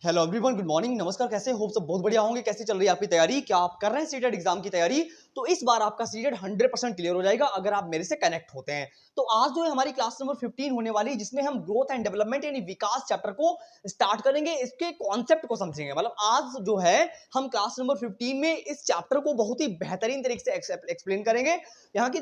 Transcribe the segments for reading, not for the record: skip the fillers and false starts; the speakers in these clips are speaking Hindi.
हेलो एवरीवन, गुड मॉर्निंग, नमस्कार। कैसे होप सब बहुत बढ़िया होंगे। कैसी चल रही है आपकी तैयारी? क्या आप कर रहे हैं सीटेट एग्जाम की तैयारी? तो इस बार आपका सीटेट 100% क्लियर हो जाएगा अगर आप मेरे से कनेक्ट होते हैं। तो आज जो है हमारी क्लास नंबर 15 होने वाली है, जिसमें हम ग्रोथ एंड डेवलपमेंट यानी विकास चैप्टर को स्टार्ट करेंगे, इसके कॉन्सेप्ट को समझेंगे। मतलब आज जो है हम क्लास नंबर 15 में इस चैप्टर को बहुत ही बेहतरीन तरीके से एक्सप्लेन करेंगे। यहाँ के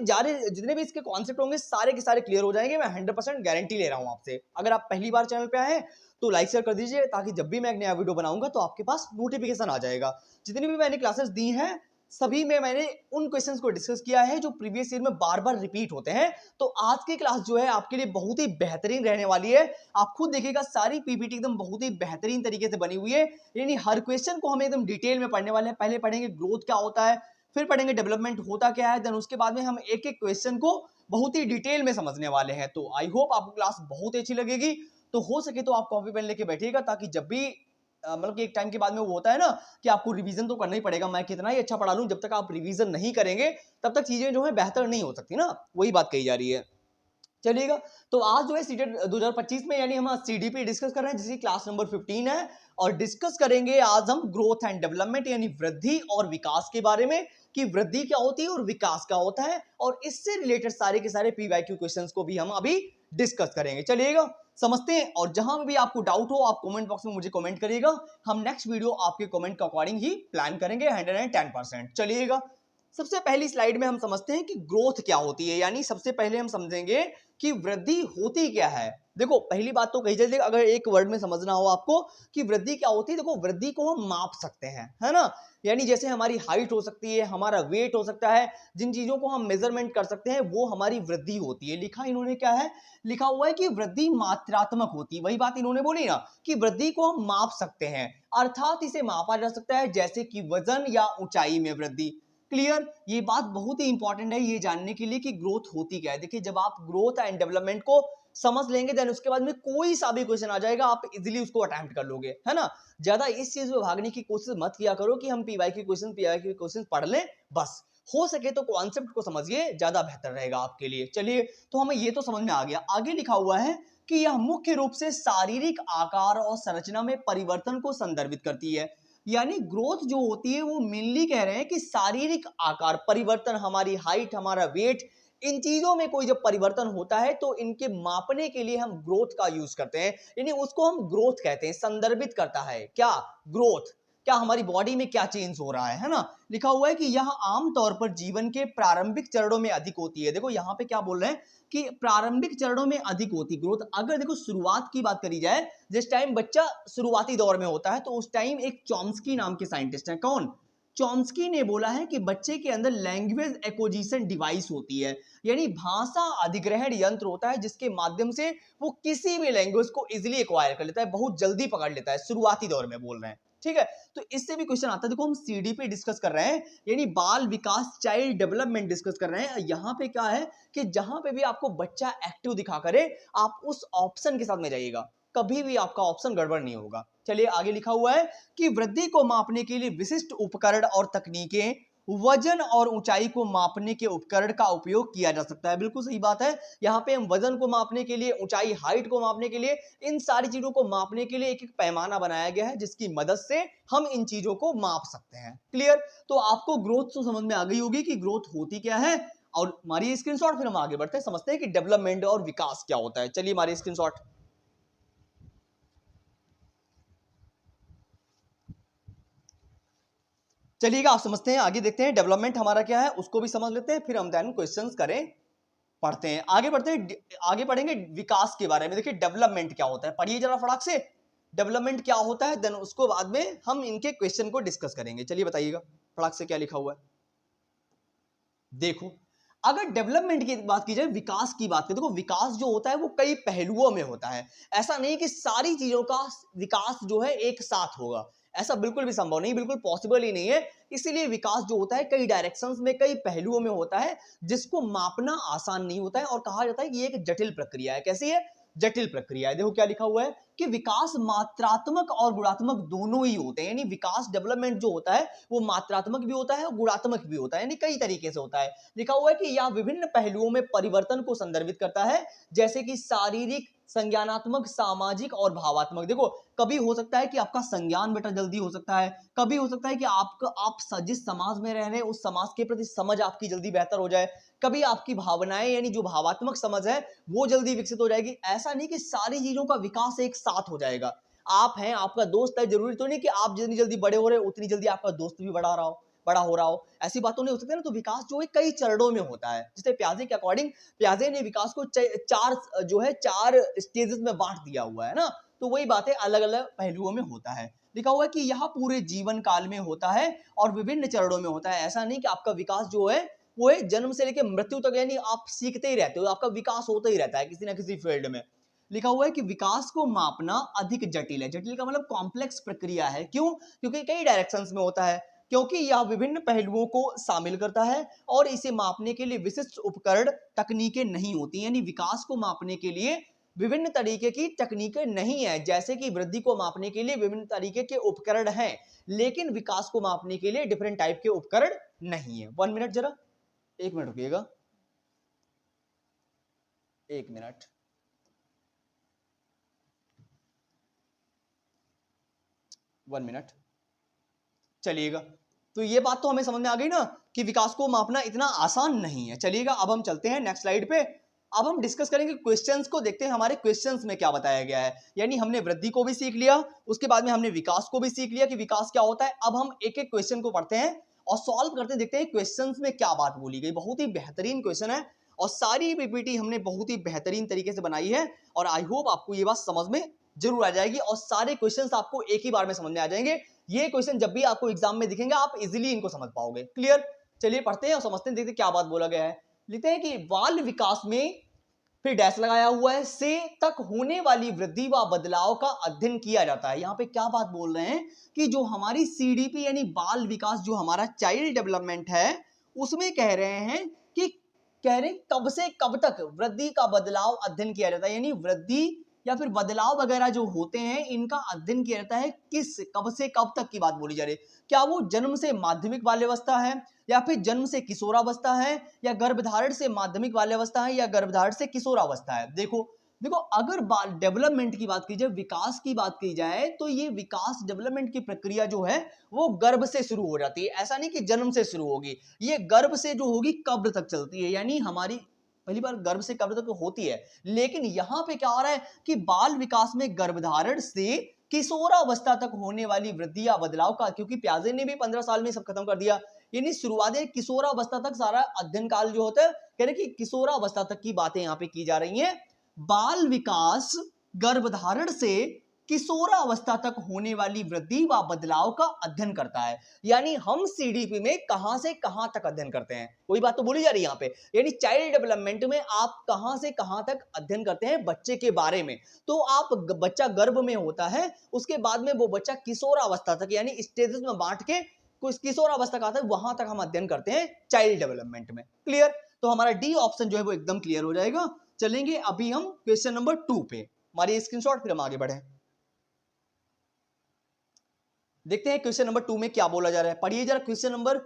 जितने भी इसके कॉन्सेप्ट होंगे सारे के सारे क्लियर हो जाएंगे। मैं 100% गारंटी ले रहा हूँ आपसे। अगर आप पहली बार चैनल पे आए हैं तो लाइक शेयर कर दीजिए, ताकि जब भी मैं एक नया वीडियो बनाऊंगा तो आपके पास नोटिफिकेशन आ जाएगा। जितनी भी मैंने क्लासेस दी हैं सभी में मैंने उन क्वेश्चंस को डिस्कस किया है जो प्रीवियस ईयर में बार बार रिपीट होते हैं। तो आज की क्लास जो है आपके लिए बहुत ही बेहतरीन रहने वाली है। आप खुद देखिएगा, सारी पीपीटी एकदम बहुत ही बेहतरीन तरीके से बनी हुई है। यानी हर क्वेश्चन को हम एकदम डिटेल में पढ़ने वाले हैं। पहले पढ़ेंगे ग्रोथ क्या होता है, फिर पढ़ेंगे डेवलपमेंट होता क्या है, देन उसके बाद में हम एक एक क्वेश्चन को बहुत ही डिटेल में समझने वाले हैं। तो आई होप आपको क्लास बहुत ही अच्छी लगेगी। तो हो सके तो आप कॉपी पेन लेके बैठिएगा, ताकि जब भी मतलब कि एक टाइम के बाद में वो होता है ना कि आपको रिवीजन तो करना ही पड़ेगा। मैं कितना ही अच्छा पढ़ा लूं, जब तक आप रिवीजन नहीं करेंगे तब तक चीजें जो है बेहतर नहीं हो सकती ना, वही बात कही जा रही है। चलिएगा, तो आज जो है सीटेट 2025 में यानी हम सीडीपी डिस्कस कर रहे हैं, जिसकी क्लास नंबर 15 है। और डिस्कस करेंगे आज हम ग्रोथ एंड डेवलपमेंट यानी वृद्धि और विकास के बारे में, कि वृद्धि क्या होती है और विकास क्या होता है। और इससे रिलेटेड सारे के सारे पीवाईक्यू क्वेश्चंस को भी हम अभी डिस्कस करेंगे। चलिएगा, समझते हैं। और जहां भी आपको डाउट हो आप कमेंट बॉक्स में मुझे कमेंट करिएगा। हम नेक्स्ट वीडियो आपके कमेंट के अकॉर्डिंग ही प्लान करेंगे 110%। चलिएगा, सबसे पहली स्लाइड में हम समझते हैं कि ग्रोथ क्या होती है। यानी सबसे पहले हम समझेंगे कि वृद्धि होती क्या है। देखो, पहली बात तो कही जाए, अगर एक वर्ड में समझना हो आपको कि वृद्धि क्या होती है, देखो वृद्धि को हम माप सकते हैं, है ना। यानी जैसे हमारी हाइट हो सकती है, हमारा वेट हो सकता है, जिन चीजों को हम मेजरमेंट कर सकते हैं वो हमारी वृद्धि होती है। लिखा इन्होंने क्या है, लिखा हुआ है कि वृद्धि मात्रात्मक होती है। वही बात इन्होंने बोली ना कि वृद्धि को हम माप सकते हैं, अर्थात इसे मापा जा सकता है, जैसे कि वजन या ऊंचाई में वृद्धि। क्लियर? ये बात बहुत ही इंपॉर्टेंट है ये जानने के लिए कि ग्रोथ होती क्या है। देखिए, जब आप ग्रोथ एंड डेवलपमेंट को समझ लेंगे, देन उसके बाद में कोई सा भी क्वेश्चन आ जाएगा, आप इजीली उसको अटेम्प्ट कर लोगे, है ना। ज्यादा इस चीज में भागने की कोशिश मत किया करो कि हम पीवाई के क्वेश्चन पढ़ लें बस। हो सके तो कॉन्सेप्ट को समझिए, ज्यादा बेहतर रहेगा आपके लिए। चलिए, तो हमें ये तो समझ में आ गया। आगे लिखा हुआ है कि यह मुख्य रूप से शारीरिक आकार और संरचना में परिवर्तन को संदर्भित करती है। यानी ग्रोथ जो होती है वो मेनली कह रहे हैं कि शारीरिक आकार परिवर्तन, हमारी हाइट, हमारा वेट, इन चीजों में कोई जब परिवर्तन होता है तो इनके मापने के लिए हम ग्रोथ का यूज करते हैं। यानी उसको हम ग्रोथ कहते हैं। संदर्भित करता है क्या? ग्रोथ। क्या हमारी बॉडी में क्या चेंज हो रहा है ना। लिखा हुआ है कि यह आमतौर पर जीवन के प्रारंभिक चरणों में अधिक होती है। देखो यहाँ पे क्या बोल रहे हैं कि प्रारंभिक चरणों में अधिक होती ग्रोथ। अगर देखो शुरुआत की बात करी जाए, जिस टाइम बच्चा शुरुआती दौर में होता है, तो उस टाइम एक चॉम्स्की नाम के साइंटिस्ट हैं। कौन? चॉम्स्की ने बोला है कि बच्चे के अंदर लैंग्वेज एक्विजिशन डिवाइस होती है। यानी भाषा अधिग्रहण यंत्र होता है, जिसके माध्यम से वो किसी भी लैंग्वेज को इजीली एक्वायर कर लेता है, बहुत जल्दी पकड़ लेता है। शुरुआती दौर में बोल रहे हैं, ठीक है। तो इससे भी क्वेश्चन आता है। देखो, हम सीडीपी डिस्कस कर रहे हैं, यानी बाल विकास, चाइल्ड डेवलपमेंट डिस्कस कर रहे हैं। यहाँ पे क्या है कि जहां पे भी आपको बच्चा एक्टिव दिखा करे, आप उस ऑप्शन के साथ में जाइएगा, कभी भी आपका ऑप्शन गड़बड़ नहीं होगा। चलिए, आगे लिखा हुआ है कि वृद्धि को मापने के लिए विशिष्ट उपकरण और तकनीकें, वजन और ऊंचाई को मापने के उपकरण का उपयोग किया जा सकता है। बिल्कुल सही बात है। यहाँ पे हम वजन को मापने के लिए, ऊंचाई, हाइट को मापने के लिए, इन सारी चीजों को मापने के लिए एक एक पैमाना बनाया गया है, जिसकी मदद से हम इन चीजों को माप सकते हैं। क्लियर? तो आपको ग्रोथ तो समझ में आ गई होगी कि ग्रोथ होती क्या है। और मारिए स्क्रीनशॉट, फिर हम आगे बढ़ते हैं, समझते हैं कि डेवलपमेंट और विकास क्या होता है। चलिए, मारिए स्क्रीनशॉट। चलिएगा, आप समझते हैं, आगे देखते हैं डेवलपमेंट हमारा क्या है, उसको भी समझ लेते हैं, फिर हम देन क्वेश्चंस करें, पढ़ते हैं, आगे बढ़ते हैं। आगे पढ़ेंगे विकास के बारे में। देखिए, डेवलपमेंट क्या होता है, पढ़िए जरा फटाक से। डेवलपमेंट क्या होता है, देन उसको बाद में हम इनके क्वेश्चन को डिस्कस करेंगे। चलिए बताइएगा फटाक से क्या लिखा हुआ है। देखो, अगर डेवलपमेंट की बात की जाए, विकास की बात करें, देखो विकास जो होता है वो कई पहलुओं में होता है। ऐसा नहीं कि सारी चीजों का विकास जो है एक साथ होगा, ऐसा बिल्कुल भी संभव नहीं, बिल्कुल पॉसिबल ही नहीं है। इसीलिए विकास जो होता है कई डायरेक्शंस में, कई पहलुओं में होता है, जिसको मापना आसान नहीं होता है, और कहा जाता है कि ये एक जटिल प्रक्रिया है। कैसी है? जटिल प्रक्रिया है। देखो क्या लिखा हुआ है कि विकास मात्रात्मक और गुणात्मक दोनों ही होते हैं, यानी विकास डेवलपमेंट जो होता है वो मात्रात्मक भी होता है और गुणात्मक भी होता है, यानी कई तरीके से होता है। लिखा हुआ है कि यह विभिन्न पहलुओं में परिवर्तन को संदर्भित करता है, जैसे कि शारीरिक, संज्ञानात्मक, सामाजिक और भावात्मक। देखो, कभी हो सकता है कि आपका संज्ञान बेटा जल्दी हो सकता है, कभी हो सकता है कि आप जिस समाज में रह रहे हैं उस समाज के प्रति समझ आपकी जल्दी बेहतर हो जाए, कभी आपकी भावनाएं यानी जो भावात्मक समझ है वो जल्दी विकसित हो जाएगी। ऐसा नहीं कि सारी चीजों का विकास एक साथ हो जाएगा। आप हैं, आपका दोस्त है, जरूरी तो नहीं कि आप जितनी जल्दी बड़े हो रहे हो उतनी जल्दी आपका दोस्त भी बड़ा हो रहा हो, ऐसी बातों नहीं हो सकती ना। तो विकास जो है कई चरणों में होता है। जैसे प्याजे के अकॉर्डिंग प्याजे ने विकास को चार स्टेजेस में बांट दिया हुआ है ना। तो वही बातें अलग अलग पहलुओं में होता है। लिखा हुआ है कि यह पूरे जीवन काल में होता है और विभिन्न चरणों में होता है। ऐसा नहीं कि आपका विकास जो है वो है जन्म से लेकर मृत्यु तक, यानी आप सीखते ही रहते हो, आपका विकास होता ही रहता है किसी ना किसी फील्ड में। लिखा हुआ है कि विकास को मापना अधिक जटिल है। जटिल का मतलब कॉम्प्लेक्स प्रक्रिया है। क्यों? क्योंकि कई डायरेक्शंस में होता है, क्योंकि यह विभिन्न पहलुओं को शामिल करता है और इसे मापने के लिए विशिष्ट उपकरण तकनीकें नहीं होती। यानी विकास को मापने के लिए विभिन्न तरीके की तकनीकें नहीं है। जैसे कि वृद्धि को मापने के लिए विभिन्न तरीके के उपकरण हैं, लेकिन विकास को मापने के लिए डिफरेंट टाइप के उपकरण नहीं है। 1 मिनट, जरा 1 मिनट रुकिएगा, 1 मिनट। चलिएगा, तो ये बात तो हमें समझ में आ गई ना कि विकास को मापना इतना आसान नहीं है। चलिएगा, अब हम चलते हैं नेक्स्ट स्लाइड पे। अब हम डिस्कस करेंगे क्वेश्चंस को, देखते हैं हमारे क्वेश्चंस में क्या बताया गया है। यानी हमने वृद्धि को भी सीख लिया, उसके बाद में हमने विकास को भी सीख लिया कि विकास क्या होता है। अब हम एक एक क्वेश्चन को पढ़ते हैं और सॉल्व करते हैं, देखते हैं क्वेश्चंस में क्या बात बोली गई। बहुत ही बेहतरीन क्वेश्चन है और सारी पीपीटी हमने बहुत ही बेहतरीन तरीके से बनाई है और आई होप आपको ये बात समझ में जरूर आ जाएगी और सारे क्वेश्चंस आपको एक ही बार में समझ में आ जाएंगे। ये क्वेश्चन जब भी आपको एग्जाम में दिखेंगे आप इजीली इनको समझ पाओगे। क्लियर? चलिए पढ़ते हैं और समझते हैं, देखते हैं क्या बात बोला गया है। लिखते हैं कि बाल विकास में, फिर डैश लगाया हुआ है, से तक होने वाली वृद्धि व बदलाव का अध्ययन किया जाता है। यहाँ पे क्या बात बोल रहे हैं कि जो हमारी सीडीपी यानी बाल विकास, जो हमारा चाइल्ड डेवलपमेंट है, उसमें कह रहे हैं कि कब से कब तक वृद्धि का बदलाव अध्ययन किया जाता है। यानी वृद्धि या फिर बदलाव वगैरह जो होते हैं इनका अध्ययन किया जाता है। कब से कब तक की बात बोली जा रही है? क्या वो जन्म से माध्यमिक बाल्यावस्था है, या फिर जन्म से किशोरावस्था है, या गर्भधारण से माध्यमिक बाल्यावस्था है, या गर्भधारण से किशोरावस्था है? देखो देखो, अगर डेवलपमेंट की बात की जाए, विकास की बात की जाए, तो ये विकास डेवलपमेंट की प्रक्रिया जो है वो गर्भ से शुरू हो जाती है। ऐसा नहीं कि जन्म से शुरू होगी, ये गर्भ से जो होगी कब्र तक चलती है। यानी हमारी पहली बार गर्भ से कब्र तक होती है, लेकिन यहां पे क्या हो रहा है कि बाल विकास में गर्भधारण से किशोरावस्था तक होने वाली वृद्धि या बदलाव का, क्योंकि प्याजे ने भी 15 साल में सब खत्म कर दिया, यानी शुरुआती किशोरावस्था तक सारा अध्ययन काल जो होता है, कह रहे कि किशोरावस्था तक की बातें यहाँ पे की जा रही हैं। बाल विकास गर्भधारण से किशोरावस्था तक होने वाली वृद्धि व बदलाव का अध्ययन करता है। यानी हम सीडीपी में कहां से कहां तक अध्ययन करते हैं, कोई बात तो बोली जा रही है यहाँ पे। यानी चाइल्ड डेवलपमेंट में आप कहां से कहां तक अध्ययन करते हैं बच्चे के बारे में। तो आप बच्चा गर्भ में होता है, उसके बाद में वो बच्चा किशोरावस्था तक, यानी स्टेजेस में बांट के कुछ किशोरावस्था का आता है, वहां तक हम अध्ययन करते हैं चाइल्ड डेवलपमेंट में। क्लियर? तो हमारा डी ऑप्शन जो है वो एकदम क्लियर हो जाएगा। चलेंगे अभी हम क्वेश्चन नंबर 2 पे, हमारी स्क्रीनशॉट, फिर हम आगे बढ़े। देखते हैं क्वेश्चन नंबर 2 में क्या बोला जा रहा है। पढ़िए जरा क्वेश्चन नंबर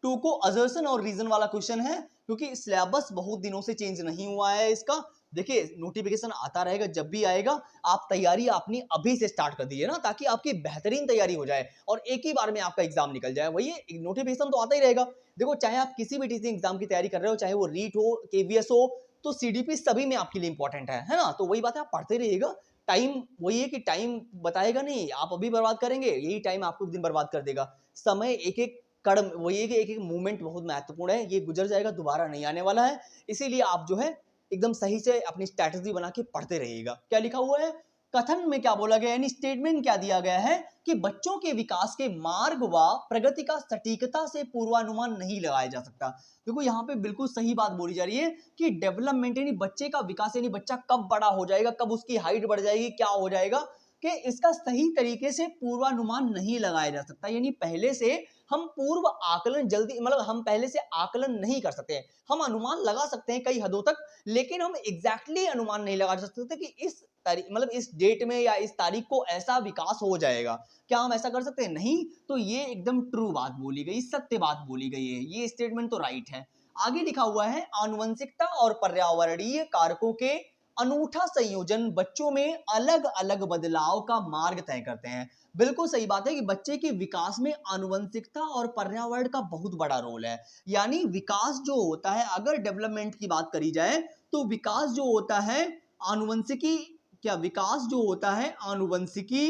2 को। असर्शन और रीजन वाला क्वेश्चन है, क्योंकि सिलेबस बहुत दिनों से चेंज नहीं हुआ है इसका। देखिए नोटिफिकेशन आता रहेगा, जब भी आएगा आप तैयारी अपनी अभी से स्टार्ट कर दीजिए ना, ताकि आपकी बेहतरीन तैयारी हो जाए और एक ही बार में आपका एग्जाम निकल जाए। वही नोटिफिकेशन तो आता ही रहेगा। देखो, चाहे आप किसी भी टीचिंग एग्जाम की तैयारी कर रहे हो, चाहे वो रीट हो, केवीएस हो, तो सीडीपी सभी में आपके लिए इंपॉर्टेंट है ना। तो वही बात है, आप पढ़ते रहिएगा। टाइम वही है कि टाइम बताएगा नहीं, आप अभी बर्बाद करेंगे, यही टाइम आपको एक दिन बर्बाद कर देगा। समय एक एक कदम, वही है कि एक एक मूवमेंट बहुत महत्वपूर्ण है, ये गुजर जाएगा, दोबारा नहीं आने वाला है। इसीलिए आप जो है एकदम सही से अपनी स्ट्रैटेजी बना के पढ़ते रहिएगा। क्या लिखा हुआ है कथन में, क्या बोला गया, यानी स्टेटमेंट क्या दिया गया है कि बच्चों के विकास के मार्ग व प्रगति का सटीकता से पूर्वानुमान नहीं लगाया जा सकता। देखो यहाँ पे बिल्कुल सही बात बोली जा रही है कि डेवलपमेंट यानी बच्चे का विकास, यानी बच्चा कब बड़ा हो जाएगा, कब उसकी हाइट बढ़ जाएगी, क्या हो जाएगा, कि इसका सही तरीके से पूर्वानुमान नहीं लगाया जा सकता, यानी पहले से हम पूर्व आकलन जल्दी मतलब हम पहले से आकलन नहीं कर सकते हैं। हम अनुमान लगा सकते हैं कई हदों तक, लेकिन हम एग्जैक्टली अनुमान नहीं लगा सकते कि इस मतलब इस डेट में या इस तारीख को ऐसा विकास हो जाएगा। क्या हम ऐसा कर सकते हैं? नहीं। तो ये एकदम ट्रू बात बोली गई, सत्य बात बोली गई है, ये स्टेटमेंट तो राइट है। आगे लिखा हुआ है आनुवंशिकता और पर्यावरणीय कारकों के अनूठा संयोजन बच्चों में अलग अलग बदलाव का मार्ग तय करते हैं। बिल्कुल सही बात है कि बच्चे के विकास में आनुवंशिकता और पर्यावरण का बहुत बड़ा रोल है। यानी विकास जो होता है, अगर डेवलपमेंट की बात करी जाए तो विकास जो होता है आनुवंशिकी, क्या विकास जो होता है आनुवंशिकी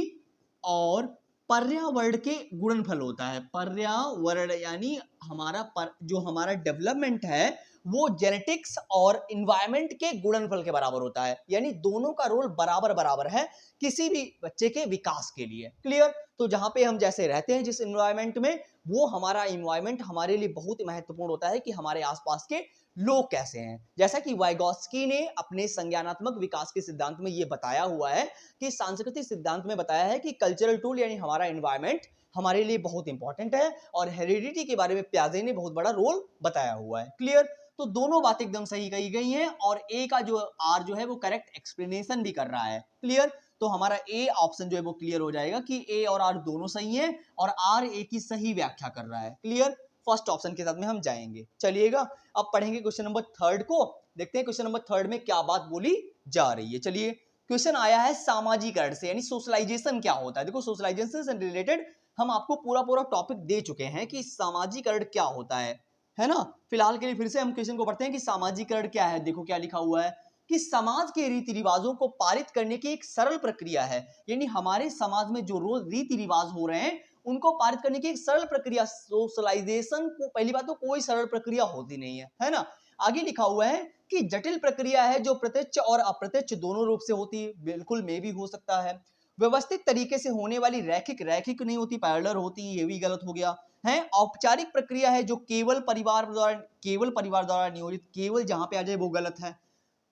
और पर्यावरण के गुणनफल होता है। पर्यावरण यानी जो हमारा डेवलपमेंट है वो जेनेटिक्स और एनवायरनमेंट के गुणनफल के बराबर होता है, यानी दोनों का रोल बराबर बराबर है किसी भी बच्चे के विकास के लिए। क्लियर? तो जहां पे हम जैसे रहते हैं जिस एनवायरनमेंट में, वो हमारा एनवायरनमेंट हमारे लिए बहुत ही महत्वपूर्ण होता है कि हमारे आसपास के लोग कैसे हैं। जैसा कि वाइगोत्स्की ने अपने संज्ञानात्मक विकास के सिद्धांत में ये बताया हुआ है कि सांस्कृतिक सिद्धांत में बताया है कि कल्चरल टूल यानी हमारा एनवायरनमेंट हमारे लिए बहुत इंपॉर्टेंट है, और हेरिडिटी के बारे में प्याजे ने बहुत बड़ा रोल बताया हुआ है। क्लियर? तो दोनों बातें एकदम सही कही गई हैं, और ए का जो आर जो है वो करेक्ट एक्सप्लेनेशन भी कर रहा है। क्लियर? तो हमारा ए ऑप्शन जो है वो क्लियर हो जाएगा कि ए और आर दोनों सही हैं और आर ए की सही व्याख्या कर रहा है। क्लियर? फर्स्ट ऑप्शन के साथ में हम जाएंगे। चलिएगा अब पढ़ेंगे क्वेश्चन नंबर थर्ड को। देखते हैं क्वेश्चन नंबर थर्ड में क्या बात बोली जा रही है। चलिए, क्वेश्चन आया है सामाजिकरण से, यानी सोशलाइजेशन क्या होता है। देखो, सोशलाइजेशन से रिलेटेड हम आपको पूरा टॉपिक दे चुके हैं कि सामाजिकरण क्या होता है ना। फिलहाल के लिए फिर से हम क्वेश्चन को पढ़ते हैं कि सामाजिकरण क्या है। देखो क्या लिखा हुआ है कि समाज के रीति रिवाजों को पारित करने की एक सरल प्रक्रिया है, यानी हमारे समाज में जो रोज रीति रिवाज हो रहे हैं उनको पारित करने की एक सरल प्रक्रिया। सोशलाइजेशन को पहली बात तो कोई सरल प्रक्रिया होती नहीं है ना। आगे लिखा हुआ है कि जटिल प्रक्रिया है जो प्रत्यक्ष और अप्रत्यक्ष दोनों रूप से होती है। बिल्कुल में भी हो सकता है। व्यवस्थित तरीके से होने वाली रैखिक नहीं होती, पैरेलल होती, ये भी गलत हो गया है। औपचारिक प्रक्रिया है जो केवल परिवार द्वारा नियोजित, केवल जहां पे आ जाए वो गलत है।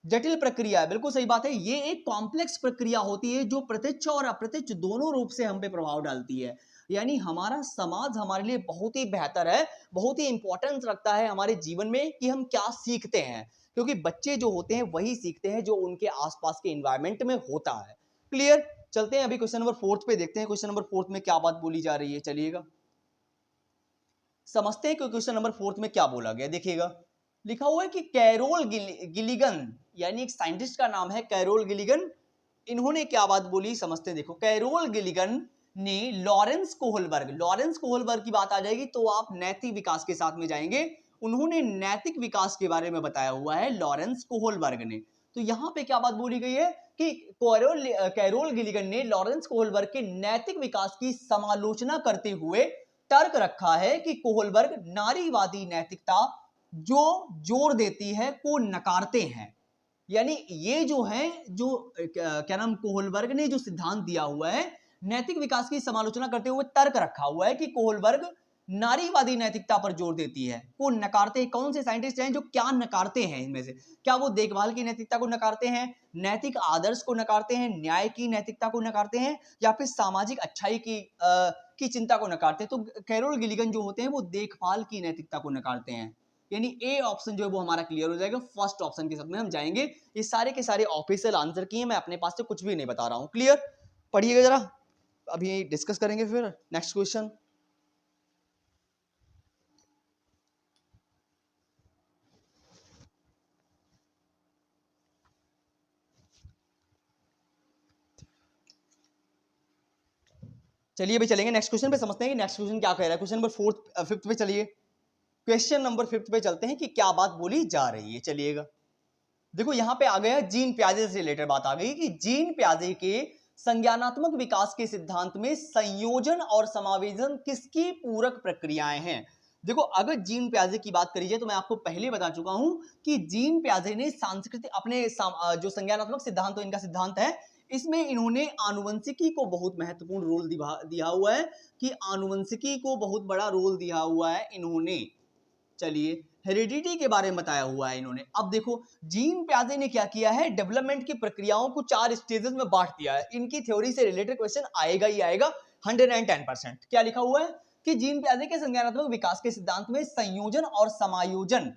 जटिल प्रक्रिया है, बिल्कुल सही बात है, ये एक कॉम्प्लेक्स प्रक्रिया होती है जो प्रत्यक्ष और अप्रत्यक्ष दोनों रूप से हम पे प्रभाव डालती है। यानी हमारा समाज हमारे लिए बहुत ही बेहतर है, बहुत ही इंपॉर्टेंस रखता है हमारे जीवन में कि हम क्या सीखते हैं, क्योंकि बच्चे जो होते हैं वही सीखते हैं जो उनके आसपास के एनवायरनमेंट में होता है। क्लियर? चलते हैं अभी क्वेश्चन नंबर फोर्थ पे, देखते हैं क्वेश्चन नंबर फोर्थ में क्या बात बोली जा रही है। चलिएगा समझते हैं कि क्वेश्चन नंबर फोर्थ में क्या बोला गया। देखिएगा लिखा हुआ है कि कैरोल गिलिगन, यानी एक साइंटिस्ट का नाम है कैरोल गिलिगन, इन्होंने क्या बात बोली समझते हैं। देखो, कैरोल गिलिगन ने लॉरेंस कोहलबर्ग की बात आ जाएगी तो आप नैतिक विकास के साथ में जाएंगे। उन्होंने नैतिक विकास के बारे में बताया हुआ है लॉरेंस कोहलबर्ग ने। तो यहां पे क्या बात बोली गई है कि कैरोल गिलिगन ने लॉरेंस कोहलबर्ग के नैतिक विकास की समालोचना करते हुए तर्क रखा है कि कोहलबर्ग नारीवादी नैतिकता जो जोर देती है को नकारते हैं। यानी ये जो है, जो क्या नाम, कोहलबर्ग ने जो सिद्धांत दिया हुआ है नैतिक विकास की समालोचना करते हुए तर्क रखा हुआ है कि कोहलबर्ग नारीवादी नैतिकता पर जोर देती है को नकारते हैं। कौन से साइंटिस्ट हैं जो क्या नकारते हैं इनमें से? क्या वो देखभाल की नैतिकता को नकारते हैं, नैतिक आदर्श को नकारते हैं, न्याय की नैतिकता को नकारते हैं, या फिर सामाजिक अच्छाई की चिंता को नकारते हैं? तो कैरोल गिलिगन जो होते हैं वो देखभाल की नैतिकता को नकारते हैं। यानी ए ऑप्शन जो है वो हमारा क्लियर हो जाएगा। फर्स्ट ऑप्शन के साथ में हम जाएंगे। ये सारे के सारे ऑफिशियल आंसर किए, मैं अपने पास से कुछ भी नहीं बता रहा हूं। क्लियर? पढ़िएगा जरा, अभी डिस्कस करेंगे फिर नेक्स्ट क्वेश्चन। चलिए अभी चलेंगे नेक्स्ट क्वेश्चन पे, समझते हैं कि नेक्स्ट क्वेश्चन क्या कह रहा है। क्वेश्चन नंबर फिफ्थ पे चलिए, क्वेश्चन नंबर फिफ्थ पे चलते हैं कि क्या बात बोली जा रही है। चलिएगा देखो यहां पे आ गया जीन पियाजे से रिलेटेड बात आ गई कि जीन पियाजे के संज्ञानात्मक विकास के सिद्धांत में संयोजन और समावेशन किसकी पूरक प्रक्रियाएं हैं। देखो, अगर जीन पियाजे की बात करी जाए तो मैं आपको पहले बता चुका हूं कि जीन पियाजे ने सांस्कृतिक अपने जो संज्ञानात्मक सिद्धांत इनका सिद्धांत है, इसमें इन्होंने आनुवंशिकी को बहुत महत्वपूर्ण रोल दिया हुआ है, कि आनुवंशिकी को बहुत बड़ा रोल दिया हुआ है इन्होंने। चलिए हेरिडिटी के बारे में बताया हुआ है इन्होंने। अब देखो जीन प्याजे ने क्या किया है, डेवलपमेंट की प्रक्रियाओं को 4 स्टेजेस में बांट दिया है। इनकी थ्योरी से रिलेटेड क्वेश्चन आएगा ही आएगा 110%। क्या लिखा हुआ है कि जीन प्याजे के संज्ञानात्मक विकास के सिद्धांत में संयोजन और समायोजन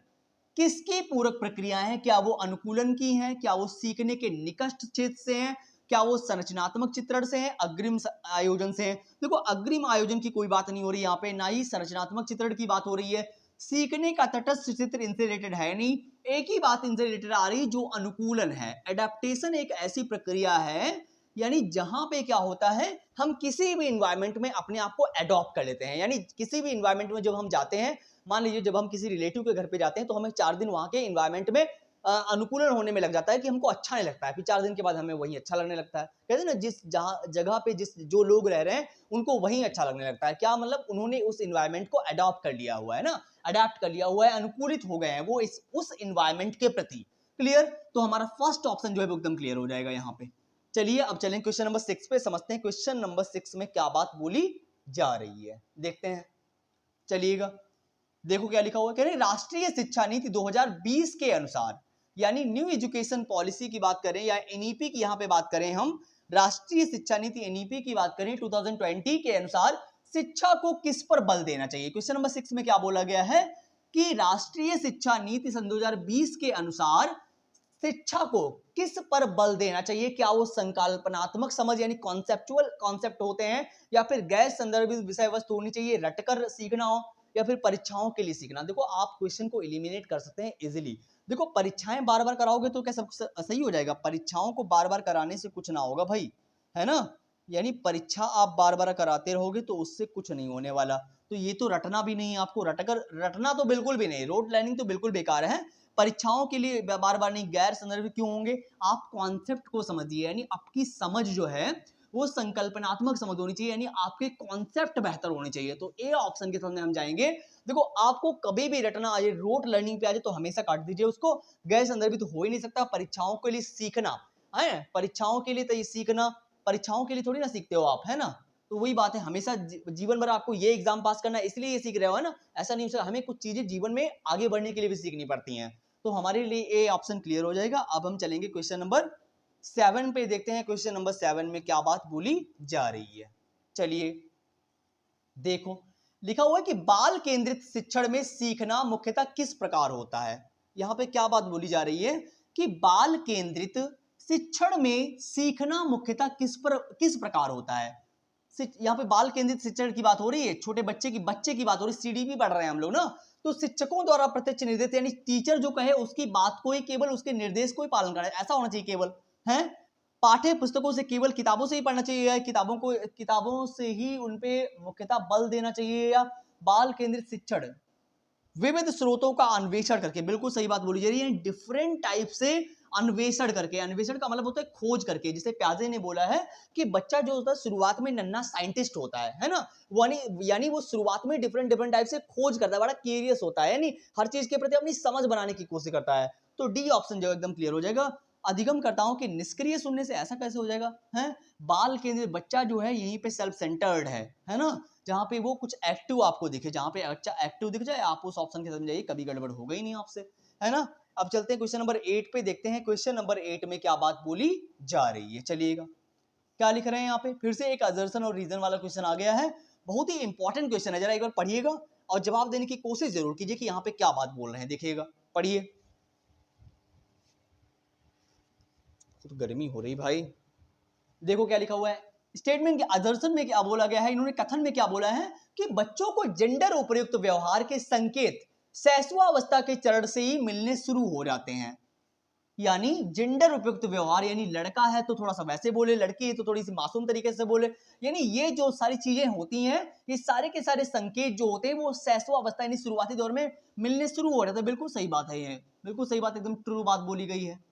किसकी पूरक प्रक्रियाएं हैं? क्या वो अनुकूलन की हैं? क्या वो सीखने के निकट क्षेत्र से हैं? क्या वो संरचनात्मक चित्रण से है, अग्रिम आयोजन से है? देखो अग्रिम आयोजन की कोई बात नहीं हो रही यहाँ पे, ना ही संरचनात्मक चित्रण की बात हो रही है। सीखने का तटस्थ चित्र इनसे रिलेटेड है नहीं। एक ही बात इनसे रिलेटेड आ रही है जो अनुकूलन है। एडेप्टेशन एक ऐसी प्रक्रिया है यानी जहां पे क्या होता है, हम किसी भी इन्वायरमेंट में अपने आप को एडॉप्ट कर लेते हैं। यानी किसी भी इन्वायरमेंट में जब हम जाते हैं, मान लीजिए जब हम किसी रिलेटिव के घर पे जाते हैं तो हमें 4 दिन वहां के इन्वायरमेंट में अनुकूलन होने में लग जाता है कि हमको अच्छा नहीं लगता है, फिर 4 दिन के बाद हमें वही अच्छा लगने लगता है। कहते हैं ना, जिस जहां जगह पे जिस जो लोग रह रहे हैं उनको वही अच्छा लगने लगता है। क्या मतलब, उन्होंने उस इन्वायरमेंट को अडॉप्ट कर लिया हुआ है ना, अडॉप्ट कर लिया हुआ है, अनुकूलित हो गए हैं वो उस इन्वायरमेंट के प्रति। क्लियर? तो हमारा फर्स्ट ऑप्शन जो है वो एकदम क्लियर हो जाएगा यहाँ पे। चलिए अब चलें क्वेश्चन नंबर 6 पे, समझते हैं क्वेश्चन नंबर 6 में क्या बात बोली जा रही है, देखते हैं। चलिएगा देखो क्या लिखा हुआ है, कह रहे राष्ट्रीय शिक्षा नीति 2020 के अनुसार, यानी न्यू एजुकेशन पॉलिसी की बात करें या एनईपी की यहाँ पे बात करें, हम राष्ट्रीय शिक्षा नीति एनईपी की बात करें 2020 के अनुसार शिक्षा को किस पर बल देना चाहिए। क्वेश्चन नंबर 6 में क्या बोला गया है कि राष्ट्रीय शिक्षा नीति सन 2020 के अनुसार शिक्षा को किस पर बल देना चाहिए। क्या वो संकल्पनात्मक समझ यानी कॉन्सेप्चुअल कॉन्सेप्ट होते हैं, या फिर गैर संदर्भित विषय वस्तु होनी चाहिए, रटकर सीखना हो, या फिर परीक्षाओं के लिए सीखना। देखो आप क्वेश्चन को एलिमिनेट कर सकते हैं इजीली। देखो परीक्षाएं बार बार कराओगे तो क्या सब सही हो जाएगा? परीक्षाओं को बार बार कराने से कुछ ना होगा भाई, है ना। यानी परीक्षा आप बार बार कराते रहोगे तो उससे कुछ नहीं होने वाला। तो ये तो रटना भी नहीं है आपको, रटना तो बिल्कुल भी नहीं, रोड लर्निंग तो बिल्कुल बेकार है। परीक्षाओं के लिए बार बार नहीं, गैर संदर्भित क्यों होंगे? आप कॉन्सेप्ट को समझिए, यानी आपकी समझ जो है वो संकल्पनात्मक समझ होनी चाहिए, यानी आपके कॉन्सेप्ट बेहतर होने चाहिए। तो ए ऑप्शन के सामने हम जाएंगे। देखो आपको कभी भी रटना आ जाए, रोट लर्निंग पे आ जाए तो हमेशा काट दीजिए उसको। गैर संदर्भित तो हो ही नहीं सकता। परीक्षाओं के लिए सीखना है, परीक्षाओं के लिए तो ये सीखना, परीक्षाओं के लिए थोड़ी ना सीखते हो आप, है ना। तो वही बात है, हमेशा जीवन भर आपको ये एग्जाम पास करना है इसलिए ये सीख रहे हो, है ना। ऐसा नहीं हो सकता, हमें कुछ चीजें जीवन में आगे बढ़ने के लिए भी सीखनी पड़ती हैं। तो हमारे लिए ए ऑप्शन क्लियर हो जाएगा। अब हम चलेंगे क्वेश्चन नंबर 7 पे, देखते हैं क्वेश्चन नंबर 7 में क्या बात बोली जा रही है। चलिए देखो लिखा हुआ है कि बाल केंद्रित शिक्षण में सीखना मुख्यतः किस प्रकार होता है। यहां पे क्या बात बोली जा रही है कि बाल केंद्रित शिक्षण में सीखना मुख्यतः किस प्रकार होता है। यहाँ पे बाल केंद्रित शिक्षण की बात हो रही है, छोटे बच्चे की बात हो रही है, सीडीपी पढ़ रहे हैं हम लोग ना। तो शिक्षकों द्वारा प्रत्यक्ष निर्देश, यानी टीचर जो कहे उसकी बात को ही, केवल उसके निर्देश को ही पालन करना, ऐसा होना चाहिए केवल, है। पाठ्य पुस्तकों से, केवल किताबों से ही पढ़ना चाहिए, या किताबों से ही उनपे मुख्यतः बल देना चाहिए, या बाल केंद्रित शिक्षण विविध स्रोतों का अन्वेषण करके, बिल्कुल सही बात बोली जा रही है, डिफरेंट टाइप से अन्वेषण करके। अन्वेषण का मतलब होता है खोज करके। जिसे प्याजे ने बोला है कि बच्चा जो होता है शुरुआत में नन्हा साइंटिस्ट होता है ना, यानी वो शुरुआत में डिफरेंट टाइप से खोज करता है, बड़ा क्यूरियस होता है, यानी हर चीज के प्रति अपनी समझ बनाने की कोशिश करता है। तो डी ऑप्शन जो एकदम क्लियर हो जाएगा। अधिगमकर्ताओं के निष्क्रिय सुनने से ऐसा कैसे हो जाएगा, है। बाल केंद्रित बच्चा जो है यहीं पे सेल्फ सेंटर्ड है ना। जहां पे वो कुछ एक्टिव आपको दिखे, जहां पे बच्चा एक्टिव दिख जाए आप उस ऑप्शन के साथ जाइए, कभी गड़बड़ हो गई नहीं आपसे, है ना। अब चलते हैं क्वेश्चन नंबर 8 पे, देखते हैं क्वेश्चन नंबर 8 में क्या बात बोली जा रही है। चलिएगा क्या लिख रहे हैं यहाँ पे, फिर से एक असर्शन और रीजन वाला क्वेश्चन आ गया है। बहुत ही इंपॉर्टेंट क्वेश्चन है, जरा एक बार पढ़िएगा और जवाब देने की कोशिश जरूर कीजिए कि यहाँ पे क्या बात बोल रहे हैं। देखिएगा, पढ़िए। तो गर्मी हो रही भाई। देखो क्या लिखा हुआ है, स्टेटमेंट के असर्शन में क्या बोला गया है, इन्होंने कथन में क्या बोला है कि बच्चों को जेंडर उपयुक्त व्यवहार के संकेत शैशवावस्था के चरण से ही मिलने शुरू हो जाते हैं। यानी जेंडर उपयुक्त व्यवहार, यानी लड़का है तो थोड़ा सा वैसे बोले, लड़की है तो थोड़ी सी मासूम तरीके से बोले, यानी ये जो सारी चीजें होती हैं, ये सारे के सारे संकेत जो होते हैं वो शैशवावस्था यानी शुरुआती दौर में मिलने शुरू हो जाते हैं। बिल्कुल सही बात है, ये बिल्कुल सही बात, एकदम ट्रू बात बोली गई है।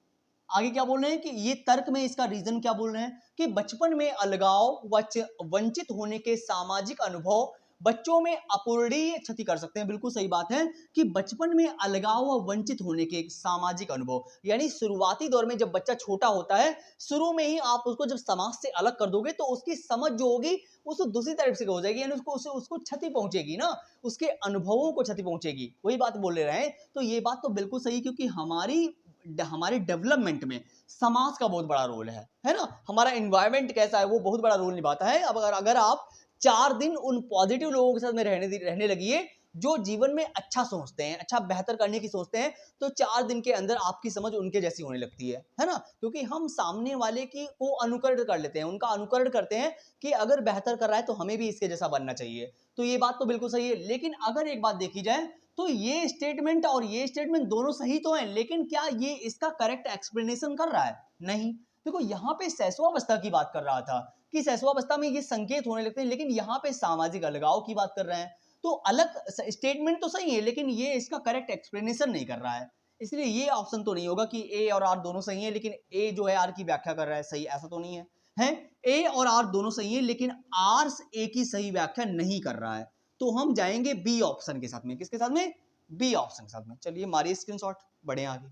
आगे क्या बोल रहे हैं कि ये तर्क में इसका रीजन क्या बोल रहे हैं कि बचपन में अलगाव व वंचित होने के सामाजिक अनुभव बच्चों में अपूरणीय क्षति कर सकते हैं। बिल्कुल सही बात है कि बचपन में अलगाव व वंचित होने के एक सामाजिक अनुभव, यानी शुरुआती दौर में जब बच्चा छोटा होता है, शुरू में ही आप उसको जब समाज से अलग कर दोगे तो उसकी समझ जो होगी उसको दूसरी तरफ से हो जाएगी, यानी उसको क्षति पहुंचेगी ना, उसके अनुभवों को क्षति पहुंचेगी। वही बात बोल रहे हैं। तो ये बात तो बिल्कुल सही, क्योंकि हमारे डेवलपमेंट में समाज का बहुत बड़ा रोल है ना। हमारा एनवायरनमेंट कैसा है वो बहुत बड़ा रोल निभाता है। अब अगर आप 4 दिन उन पॉजिटिव लोगों के साथ में रहने लगिए जो जीवन में अच्छा सोचते हैं, अच्छा बेहतर करने की सोचते हैं, तो 4 दिन के अंदर आपकी समझ उनके जैसी होने लगती है ना। क्योंकि हम सामने वाले की को अनुकरण कर लेते हैं, उनका अनुकरण करते हैं कि अगर बेहतर कर रहा है तो हमें भी इसके जैसा बनना चाहिए। तो ये बात तो बिल्कुल सही है। लेकिन अगर एक बात देखी जाए तो ये स्टेटमेंट और ये स्टेटमेंट दोनों सही तो हैं, लेकिन क्या ये इसका करेक्ट एक्सप्लेनेशन कर रहा है? नहीं। देखो यहाँ पे शैशवावस्था की बात कर रहा था कि शैशवावस्था में ये संकेत होने लगते हैं, लेकिन यहाँ पे सामाजिक अलगाव की बात कर रहे हैं। तो अलग स्टेटमेंट तो सही है, लेकिन ये इसका करेक्ट एक्सप्लेनेशन नहीं कर रहा है। इसलिए ये ऑप्शन तो नहीं होगा कि ए और आर दोनों सही है, लेकिन ए जो है आर की व्याख्या कर रहा है सही, ऐसा तो नहीं है। ए और आर दोनों सही है, लेकिन आर ए की सही व्याख्या नहीं कर रहा है। तो हम जाएंगे बी ऑप्शन के साथ में। किसके साथ में? बी ऑप्शन के साथ में। चलिए मारिए स्क्रीनशॉट, बढ़े आगे।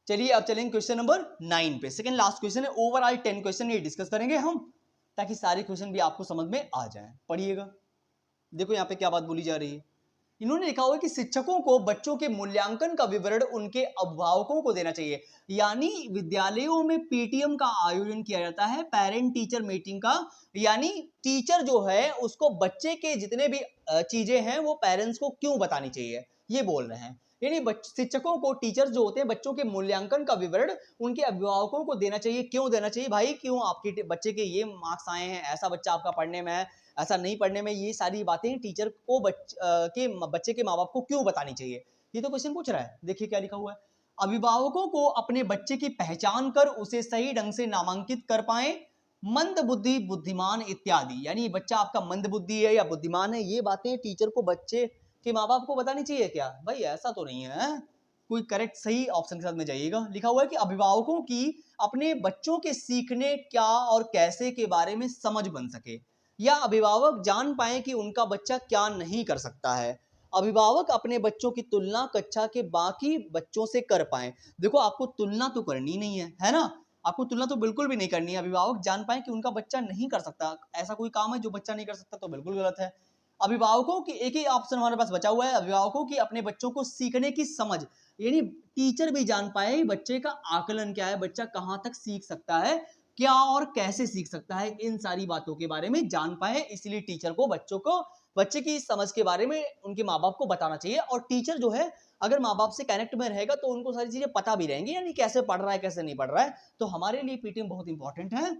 चलिए अब चलेंगे क्वेश्चन नंबर 9 पे। सेकंड लास्ट क्वेश्चन है। ओवरऑल 10 क्वेश्चन ये डिस्कस करेंगे हम, ताकि सारे क्वेश्चन भी आपको समझ में आ जाए। पढ़िएगा, देखो यहाँ पे क्या बात बोली जा रही है। इन्होंने लिखा हुआ है कि शिक्षकों को बच्चों के मूल्यांकन का विवरण उनके अभिभावकों को देना चाहिए। यानी विद्यालयों में पीटीएम का आयोजन किया जाता है, पेरेंट टीचर मीटिंग का, यानी टीचर जो है उसको बच्चे के जितने भी चीजें हैं वो पेरेंट्स को क्यों बतानी चाहिए, ये बोल रहे हैं। यानी शिक्षकों को, टीचर्स जो होते हैं, बच्चों के मूल्यांकन का विवरण उनके अभिभावकों को देना चाहिए। क्यों देना चाहिए भाई? क्यों आपके बच्चे के ये मार्क्स आए हैं, ऐसा बच्चा आपका पढ़ने में है, ऐसा नहीं पढ़ने में, ये सारी बातें टीचर को बच्चे के माँ बाप को क्यों बतानी चाहिए? ये तो क्वेश्चन पूछ रहा है। देखिए क्या लिखा हुआ है। अभिभावकों को अपने बच्चे की पहचान कर उसे सही ढंग से नामांकित कर पाए, मंद बुद्धि, बुद्धिमान इत्यादि। यानी बच्चा आपका मंद बुद्धि है या बुद्धिमान है, ये बातें टीचर को बच्चे के माँ बाप को बतानी चाहिए क्या? भाई ऐसा तो नहीं है। कोई करेक्ट सही ऑप्शन के साथ में जाइएगा। लिखा हुआ है कि अभिभावकों की अपने बच्चों के सीखने क्या और कैसे के बारे में समझ बन सके, या अभिभावक जान पाए कि उनका बच्चा क्या नहीं कर सकता है। अभिभावक अपने बच्चों की तुलना कक्षा के बाकी बच्चों से कर पाए। देखो आपको तुलना तो करनी नहीं है ना, आपको तुलना तो बिल्कुल भी नहीं करनी है। अभिभावक जान पाए कि उनका बच्चा नहीं कर सकता, ऐसा कोई काम है जो बच्चा नहीं कर सकता, तो बिल्कुल गलत है। अभिभावकों की एक ही ऑप्शन हमारे पास बचा हुआ है, अभिभावकों की अपने बच्चों को सीखने की समझ, यानी टीचर भी जान पाए बच्चे का आकलन क्या है, बच्चा कहाँ तक सीख सकता है, क्या और कैसे सीख सकता है, इन सारी बातों के बारे में जान पाए। इसलिए टीचर को बच्चे की समझ के बारे में उनके माँ बाप को बताना चाहिए। और टीचर जो है अगर माँ बाप से कनेक्ट में रहेगा तो उनको सारी चीजें पता भी रहेंगी, यानी कैसे पढ़ रहा है कैसे नहीं पढ़ रहा है। तो हमारे लिए पीटीएम बहुत इंपॉर्टेंट है,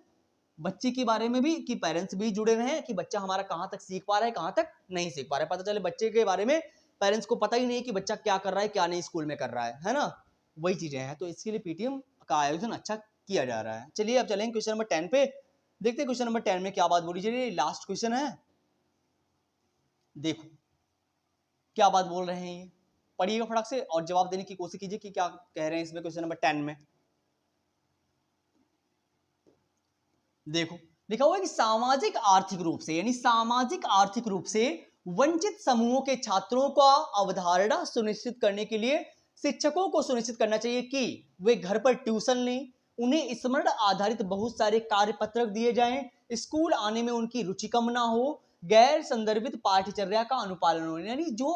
बच्चे के बारे में भी, कि पेरेंट्स भी जुड़े रहे कि बच्चा हमारा कहाँ तक सीख पा रहा है, कहाँ तक नहीं सीख पा रहा है। पता चले बच्चे के बारे में पेरेंट्स को पता ही नहीं कि बच्चा क्या कर रहा है, क्या नहीं स्कूल में कर रहा है ना, वही चीजें हैं। तो इसके लिए पीटीएम का आयोजन अच्छा किया जा रहा है। चलिए अब चलेंगे क्वेश्चन नंबर 10 पे। देखते हैं क्वेश्चन नंबर 10 में क्या बात बोली जा रही है। लास्ट क्वेश्चन है, देखो क्या बात बोल रहे हैं ये, पढ़िएगा फटाक से और जवाब देने की कोशिश कीजिए कि क्या कह रहे हैं इसमें क्वेश्चन नंबर 10 में। देखो लिखा हुआ है कि सामाजिक आर्थिक रूप से, यानी सामाजिक आर्थिक रूप से वंचित समूहों के छात्रों का अवधारणा सुनिश्चित करने के लिए शिक्षकों को सुनिश्चित करना चाहिए कि वे घर पर ट्यूशन लें, उन्हें स्मरण आधारित बहुत सारे कार्यपत्रक दिए जाएं, स्कूल आने में उनकी रुचि कम ना हो, गैर संदर्भित पाठ्यचर्या का अनुपालन हो। यानी जो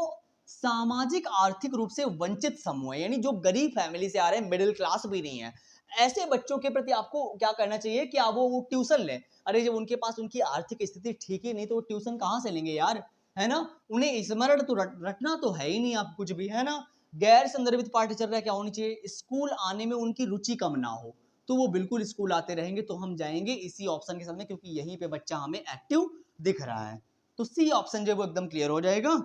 सामाजिक आर्थिक रूप से वंचित समूह है, यानी जो गरीब फैमिली से आ रहे हैं, मिडिल क्लास भी नहीं है, ऐसे बच्चों के प्रति आपको क्या करना चाहिए कि आप वो ट्यूशन लें। अरे जब उनके पास उनकी आर्थिक स्थिति ठीक ही नहीं तो वो ट्यूशन कहाँ से लेंगे यार, है ना। उन्हें स्मरण तो रटना तो है ही नहीं आप कुछ भी, है ना। गैर संदर्भित पाठ्यचर्या क्या होनी चाहिए, स्कूल आने में उनकी रुचि कम ना हो, तो वो बिल्कुल स्कूल आते रहेंगे। तो हम जाएंगे इसी ऑप्शन के साथ में, क्योंकि यहीं पे बच्चा हमें एक्टिव दिख रहा है। तो सी ऑप्शन जो वो एकदम क्लियर हो जाएगा।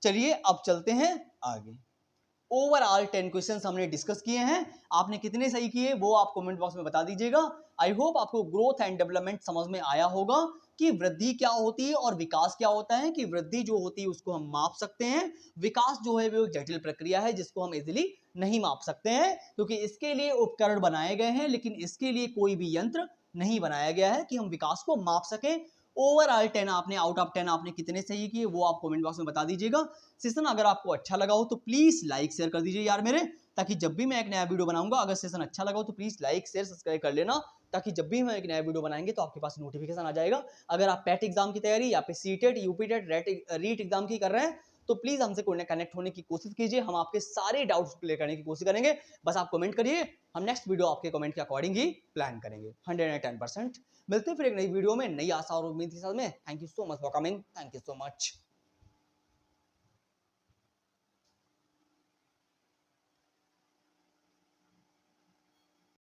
चलिए अब चलते हैं आगे। ओवरऑल 10 क्वेश्चंस हमने डिस्कस किए हैं, आपने कितने सही किए वो आप कमेंट बॉक्स में बता दीजिएगा। आई होप आपको ग्रोथ एंड डेवलपमेंट समझ में आया होगा कि वृद्धि क्या होती है और विकास क्या होता है। कि वृद्धि जो होती है उसको हम माप सकते हैं, विकास जो है वो एक जटिल प्रक्रिया है जिसको हम इजीली नहीं माप सकते हैं, क्योंकि इसके लिए उपकरण बनाए गए हैं, लेकिन इसके लिए कोई भी यंत्र नहीं बनाया गया है कि हम विकास को माप सकें। ओवरऑल 10 आपने आउट ऑफ 10 आपने कितने सही किए वो आप कमेंट बॉक्स में बता दीजिएगा। सेशन अगर आपको अच्छा लगा हो तो प्लीज लाइक शेयर कर दीजिए यार मेरे, ताकि जब भी मैं एक नया वीडियो बनाऊंगा, अगर सेशन अच्छा लगा हो तो प्लीज लाइक शेयर सब्सक्राइब कर लेना, ताकि जब भी हम एक नया वीडियो बनाएंगे तो आपके पास नोटिफिकेशन आ जाएगा। अगर आप पैट एग्जाम की तैयारी या फिर सीटेट यूपीटेट रीट एग्जाम की कर रहे हैं तो प्लीज हमसे कनेक्ट होने की कोशिश कीजिए, हम आपके सारे डाउट्स क्लियर करने की कोशिश करेंगे। बस आप कमेंट करिए, हम नेक्स्ट वीडियो आपके कमेंट के अकॉर्डिंग ही प्लान करेंगे 110%। मिलते हैं फिर एक नई वीडियो में नई आशा और उम्मीद के साथ में। Thank you so much for coming, thank you so much.